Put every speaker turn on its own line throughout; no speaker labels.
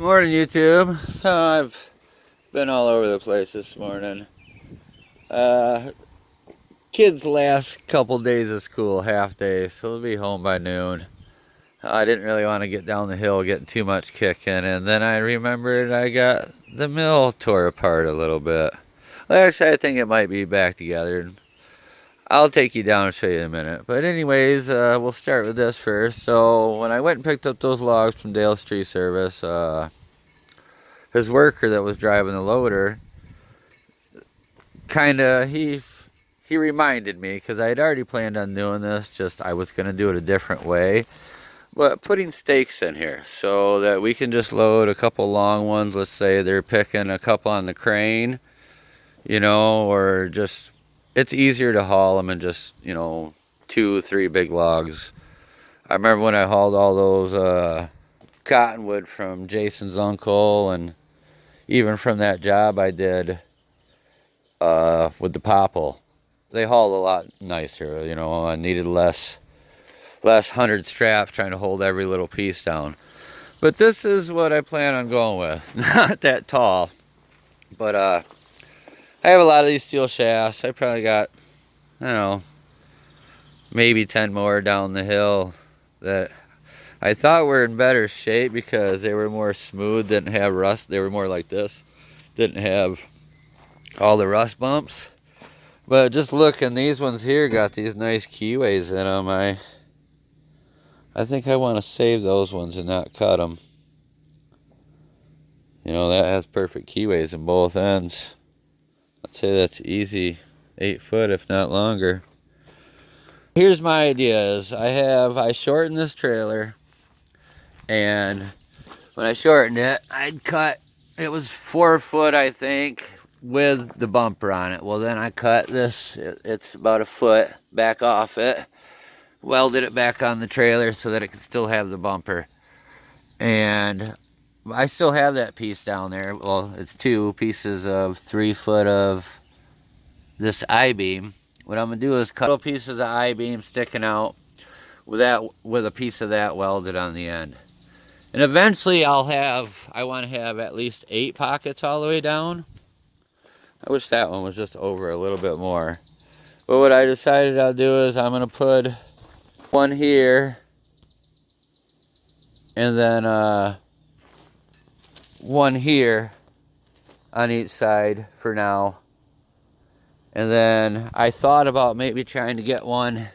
Morning, YouTube. So I've been all over the place this morning. Uh, Kids' last couple days of school, half day, so they'll be home by noon. I didn't really want to get down the hill, getting too much kicking, and then I remembered I got the mill tore apart a little bit. Well, actually, I think it might be back together. I'll take you down and show you in a minute. But anyways, we'll start with this first. So when I went and picked up those logs from Dale's Tree Service, his worker that was driving the loader kind of he reminded me, because I had already planned on doing this, just I was going to do it a different way, but putting stakes in here so that we can just load a couple long ones. Let's say they're picking a couple on the crane, or just it's easier to haul them in just 2 3 big logs. I remember when I hauled all those cottonwood from Jason's uncle, and even from that job I did with the popple. They hauled a lot nicer, I needed less 100 straps trying to hold every little piece down. But this is what I plan on going with. Not that tall, but I have a lot of these steel shafts. I probably got, I don't know, maybe 10 more down the hill that I thought were in better shape because they were more smooth, didn't have rust. They were more like this, didn't have all the rust bumps. But just looking, these ones here got these nice keyways in them. I think I want to save those ones and not cut them. That has perfect keyways in both ends. I'd say that's easy 8 foot, if not longer. Here's my idea is I shortened this trailer, and when I shortened it, it was 4 foot, I think, with the bumper on it. Well, then I cut this, it's about a foot back off it, welded it back on the trailer so that it could still have the bumper. And I still have that piece down there. Well, it's 2 pieces of 3 foot of this I-beam. What I'm gonna do is cut little pieces of I-beam sticking out with a piece of that welded on the end. And eventually I want to have at least 8 pockets all the way down. I wish that one was just over a little bit more. But what I decided I'll do is I'm going to put one here, and then one here on each side for now. And then I thought about maybe trying to get one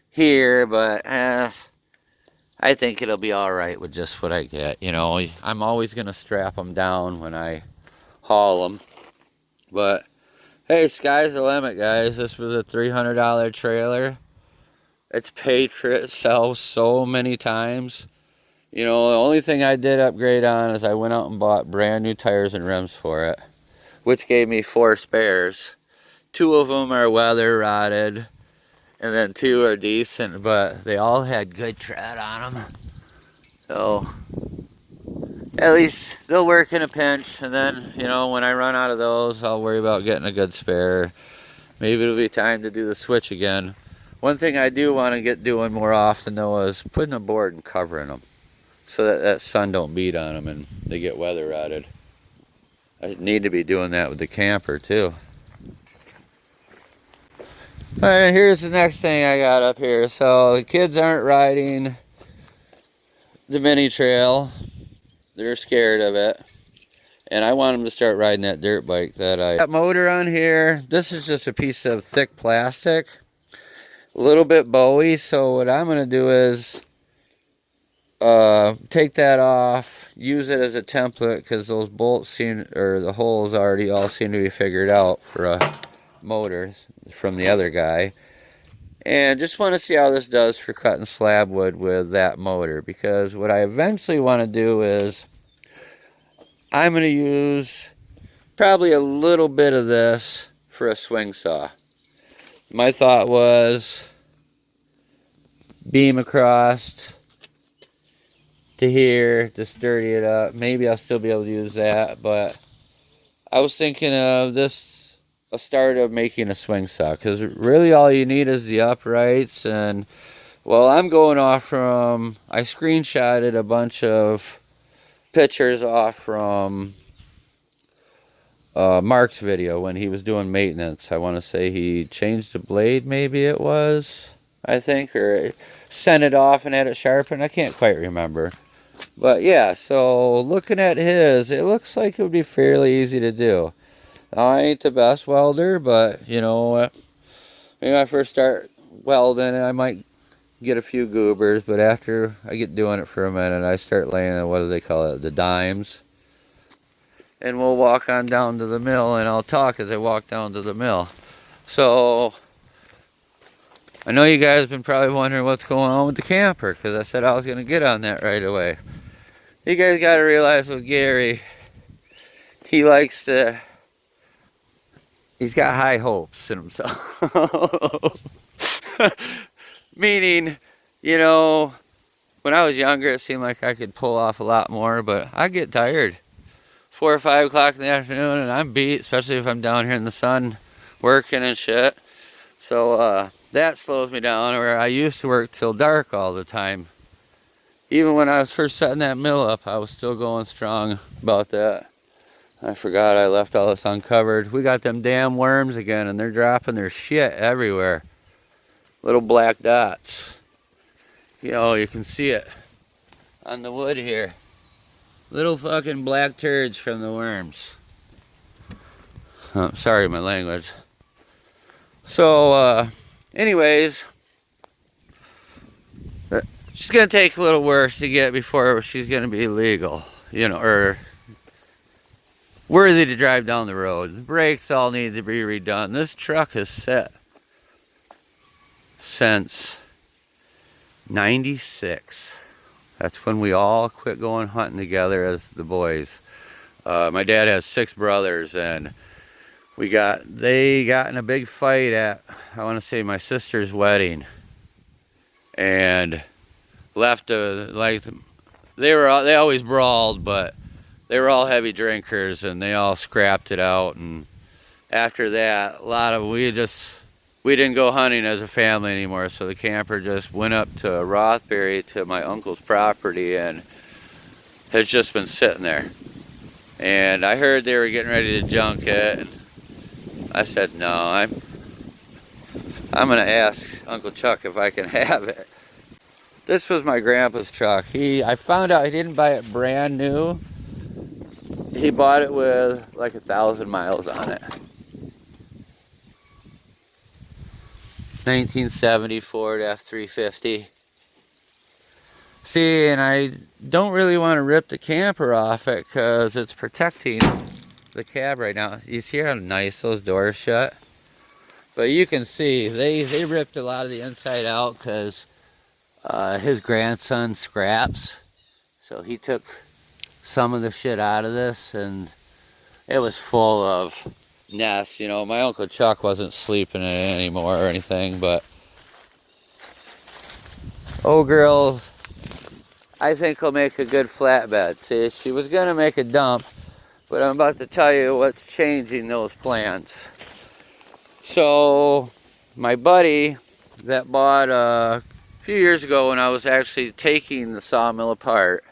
here, but I think it'll be alright with just what I get. I'm always going to strap them down when I haul them. But hey, sky's the limit, guys. This was a $300 trailer. It's paid for itself so many times. The only thing I did upgrade on is I went out and bought brand new tires and rims for it, which gave me 4 spares. 2 of them are weather rotted, and then 2 are decent, but they all had good tread on them. So at least they'll work in a pinch, and then, when I run out of those, I'll worry about getting a good spare. Maybe it'll be time to do the switch again. One thing I do want to get doing more often, though, is putting a board and covering them so that sun don't beat on them and they get weather rotted. I need to be doing that with the camper, too. All right, here's the next thing I got up here. So the kids aren't riding the mini trail. They're scared of it, and I want them to start riding that dirt bike that motor on here. This is just a piece of thick plastic, a little bit bowy. So what I'm going to do is take that off, use it as a template, because those bolts the holes already all seem to be figured out for a motor from the other guy. And just want to see how this does for cutting slab wood with that motor, because what I eventually want to do is I'm going to use probably a little bit of this for a swing saw. My thought was beam across to here to sturdy it up. Maybe I'll still be able to use that, but I was thinking of this a start of making a swing saw, because really all you need is the uprights. And well, I'm going off from, I screenshotted a bunch of pictures off from Mark's video when he was doing maintenance. I want to say he changed the blade, maybe it was, I think, or sent it off and had it sharpened. I can't quite remember. But yeah, so looking at his, it looks like it would be fairly easy to do. I ain't the best welder, but you know, maybe when I first start welding, I might get a few goobers, but after I get doing it for a minute, I start laying, what do they call it, the dimes. And we'll walk on down to the mill, and I'll talk as I walk down to the mill. So, I know you guys have been probably wondering what's going on with the camper, because I said I was going to get on that right away. You guys got to realize with Gary, he likes to, he's got high hopes in himself. Meaning, you know, when I was younger, it seemed like I could pull off a lot more, but I get tired. 4 or 5 o'clock in the afternoon, and I'm beat, especially if I'm down here in the sun working and shit. So that slows me down, where I used to work till dark all the time. Even when I was first setting that mill up, I was still going strong about that. I forgot I left all this uncovered. We got them damn worms again, and they're dropping their shit everywhere. Little black dots. You know, you can see it on the wood here. Little fucking black turds from the worms. Sorry, my language. So, anyways, she's gonna take a little work to get before she's gonna be legal, you know, or worthy to drive down the road. The brakes all need to be redone. This truck has set since '96. That's when we all quit going hunting together as the boys. My dad has 6 brothers, and they got in a big fight at, I want to say, my sister's wedding, and left they always brawled, but they were all heavy drinkers, and they all scrapped it out. And after that, we didn't go hunting as a family anymore, so the camper just went up to Rothbury to my uncle's property and has just been sitting there. And I heard they were getting ready to junk it, and I said, no, I'm gonna ask Uncle Chuck if I can have it. This was my grandpa's truck. I found out he didn't buy it brand new. He bought it with like 1,000 miles on it. 1970 Ford F350. See, and I don't really want to rip the camper off it because it's protecting the cab right now. You see how nice those doors shut? But you can see they ripped a lot of the inside out because his grandson scraps. So he took some of the shit out of this, and it was full of nests. You know, my Uncle Chuck wasn't sleeping in it anymore or anything, but oh girl, I think he'll make a good flatbed. See, she was gonna make a dump, but I'm about to tell you what's changing those plans. So my buddy that bought a few years ago, when I was actually taking the sawmill apart,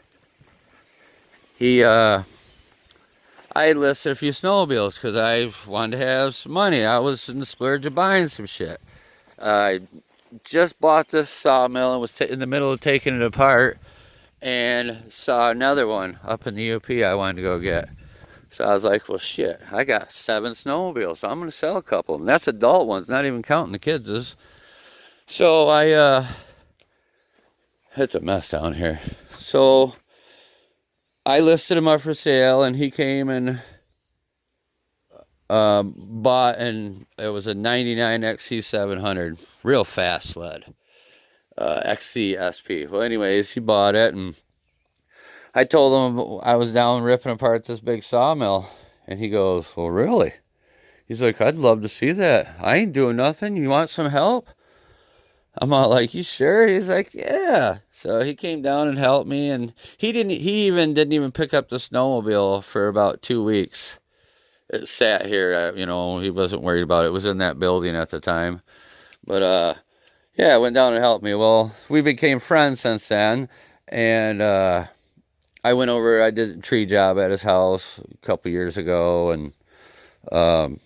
I listed a few snowmobiles because I wanted to have some money. I was in the splurge of buying some shit. I just bought this sawmill and was in the middle of taking it apart, and saw another one up in the UP I wanted to go get. So I was like, well shit, I got 7 snowmobiles, so I'm going to sell a couple of them. That's adult ones, not even counting the kids'. So it's a mess down here. So I listed him up for sale, and he came and bought, and it was a 99 XC700, real fast sled, XC SP. Well, anyways, he bought it, and I told him I was down ripping apart this big sawmill, and he goes, well, really? He's like, I'd love to see that. I ain't doing nothing. You want some help? I'm all like, you sure? He's like, yeah. So he came down and helped me, and he didn't even pick up the snowmobile for about 2 weeks. It sat here, you know, he wasn't worried about it. It was in that building at the time. But yeah, went down and helped me. Well, we became friends since then, and I went over, I did a tree job at his house a couple years ago, and um,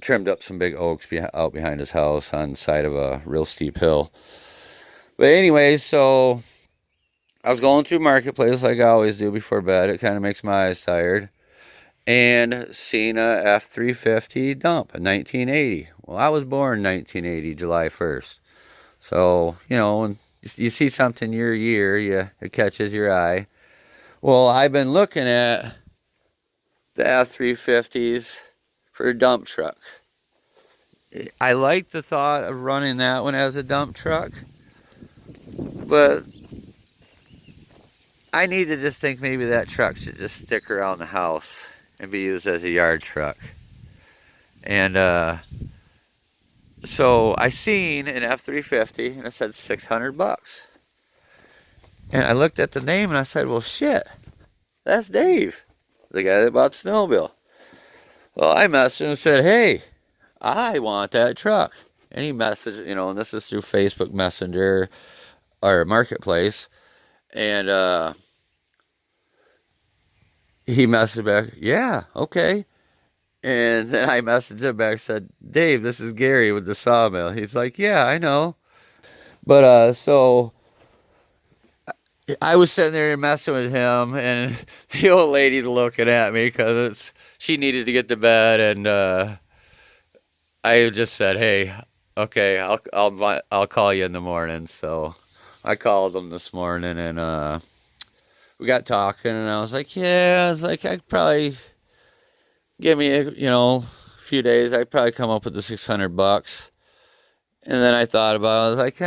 trimmed up some big oaks out behind his house on the side of a real steep hill. But anyway, so I was going through Marketplace like I always do before bed. It kind of makes my eyes tired. And seen a F-350 dump in 1980. Well, I was born 1980, July 1st. So, you know, when you see something your year, it catches your eye. Well, I've been looking at the F-350s for a dump truck. I like the thought of running that one as a dump truck, but I need to just think maybe that truck should just stick around the house and be used as a yard truck. And so I seen an F-350 and it said $600. And I looked at the name and I said, well, shit, that's Dave, the guy that bought the snowmobile. Well, I messaged him and said, hey, I want that truck. And he messaged, you know, and this is through Facebook Messenger or Marketplace. And he messaged back, yeah, okay. And then I messaged him back, said, Dave, this is Gary with the sawmill. He's like, yeah, I know. But so I was sitting there messing with him, and the old lady looking at me because she needed to get to bed, and I just said, hey, okay, I'll call you in the morning. So I called him this morning, and we got talking, and I was like, yeah, I was like, I'd probably give me a few days. I'd probably come up with the $600. And then I thought about it. I was like,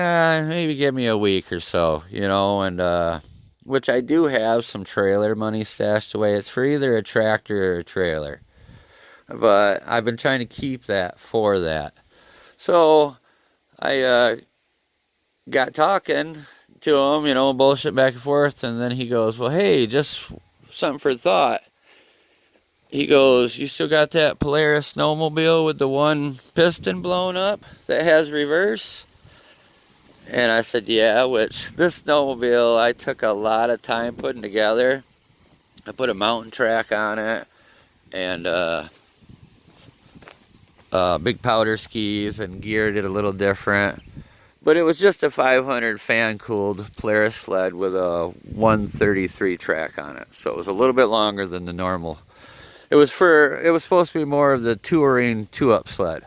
maybe give me a week or so, and which I do have some trailer money stashed away. It's for either a tractor or a trailer. But I've been trying to keep that for that. So I got talking to him, bullshit back and forth. And then he goes, well, hey, just something for thought. He goes, you still got that Polaris snowmobile with the one piston blown up that has reverse? And I said, yeah, which this snowmobile I took a lot of time putting together. I put a mountain track on it and big powder skis and geared it a little different. But it was just a 500 fan-cooled Polaris sled with a 133 track on it. So it was a little bit longer than the normal. It was supposed to be more of the touring 2-up sled.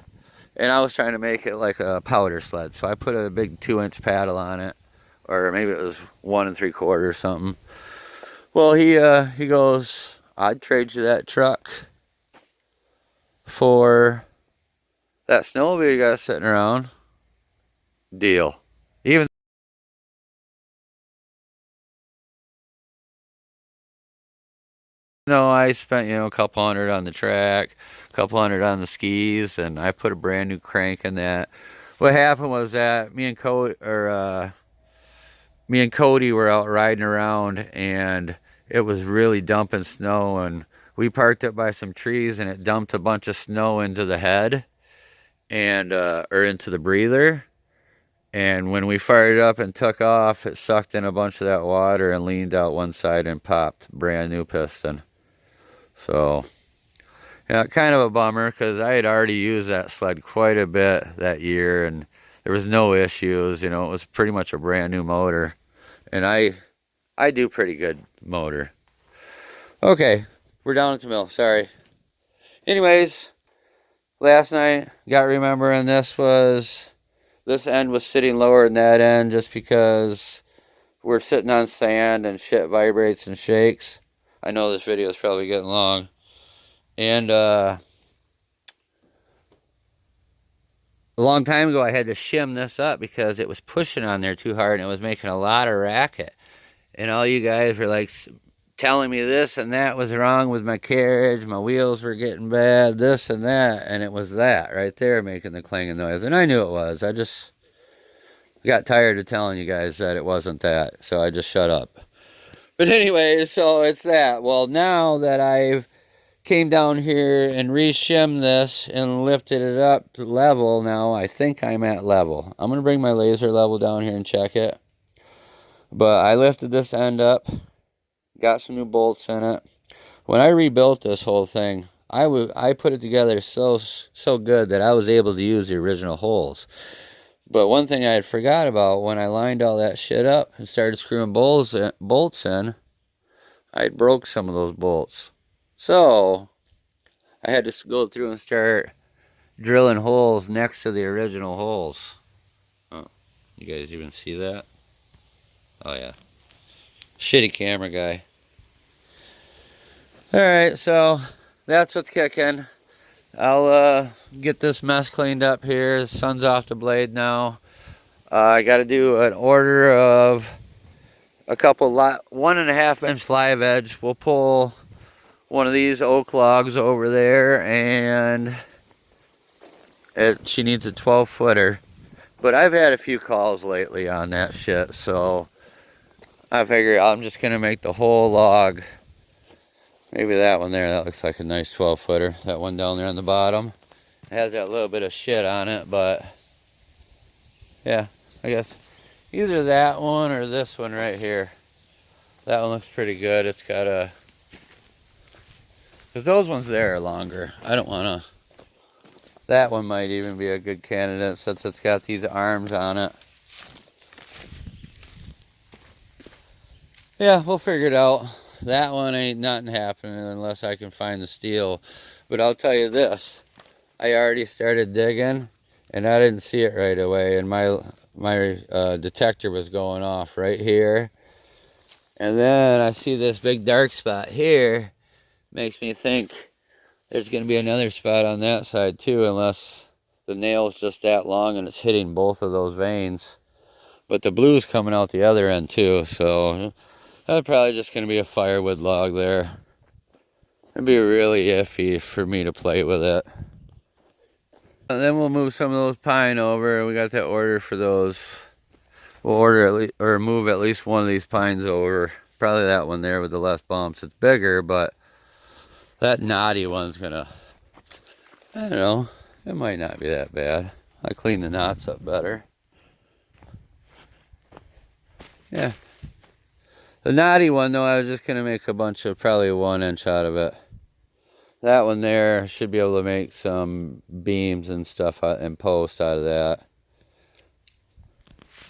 And I was trying to make it like a powder sled. So I put a big 2-inch paddle on it. Or maybe it was 1 3/4 or something. Well, he goes, I'd trade you that truck for that snowmobile you got sitting around. Deal. Even though I spent, a couple hundred on the track, a couple hundred on the skis, and I put a brand new crank in that. What happened was that me and Cody were out riding around, and it was really dumping snow, and we parked up by some trees, and it dumped a bunch of snow into the head and or into the breather. And when we fired it up and took off, it sucked in a bunch of that water and leaned out one side and popped. Brand new piston. So, yeah, kind of a bummer because I had already used that sled quite a bit that year, and there was no issues. It was pretty much a brand new motor. And I do pretty good motor. Okay, we're down at the mill. Sorry. Anyways, last night, got remembering this end was sitting lower than that end just because we're sitting on sand and shit vibrates and shakes. I know this video is probably getting long. And a long time ago, I had to shim this up because it was pushing on there too hard and it was making a lot of racket. And all you guys were like telling me this and that was wrong with my carriage. My wheels were getting bad, this and that. And it was that right there making the clanging noise. And I knew it was. I just got tired of telling you guys that it wasn't that. So I just shut up. But anyway, so it's that. Well, now that I've came down here and re-shimmed this and lifted it up to level, now I think I'm at level. I'm going to bring my laser level down here and check it. But I lifted this end up, got some new bolts in it. When I rebuilt this whole thing, I put it together so good that I was able to use the original holes. But one thing I had forgot about, when I lined all that shit up and started screwing bolts in, I broke some of those bolts. So I had to go through and start drilling holes next to the original holes. Oh, you guys even see that? Oh yeah. Shitty camera guy. Alright, so that's what's kicking. I'll get this mess cleaned up here. The sun's off the blade now. I got to do an order of a couple 1.5 inch live edge. We'll pull one of these oak logs over there, and she needs a 12-footer. But I've had a few calls lately on that shit, so I figure I'm just gonna make the whole log. Maybe that one there, that looks like a nice 12-footer. That one down there on the bottom. It has that little bit of shit on it, but yeah, I guess either that one or this one right here. That one looks pretty good. It's got a, because those ones there are longer. I don't want to, that one might even be a good candidate since it's got these arms on it. Yeah, we'll figure it out. That one ain't nothing happening unless I can find the steel. But I'll tell you this, I already started digging and I didn't see it right away, and my detector was going off right here. And then I see this big dark spot here. Makes me think there's going to be another spot on that side too, unless the nail's just that long and it's hitting both of those veins. But the blue's coming out the other end too, so that's probably just going to be a firewood log there. It'd be really iffy for me to play with it. And then we'll move some of those pine over. We got that order for those. We'll order at least, or move at least one of these pines over. Probably that one there with the less bumps. It's bigger, but that knotty one's gonna, I don't know, it might not be that bad. I clean the knots up better. Yeah. The knotty one though, I was just gonna make a bunch of probably 1 inch out of it. That one there, should be able to make some beams and stuff and post out of that.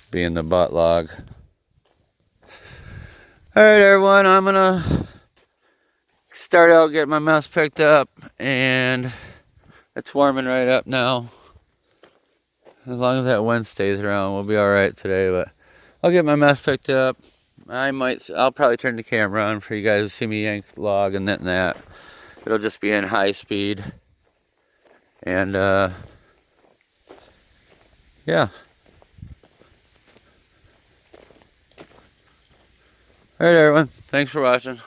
Being the butt log. Alright everyone, I'm gonna start out getting my mess picked up, and it's warming right up now. As long as that wind stays around, we'll be alright today, but I'll get my mess picked up. I'll probably turn the camera on for you guys to see me yank the log and that. It'll just be in high speed. And yeah. Alright everyone, thanks for watching.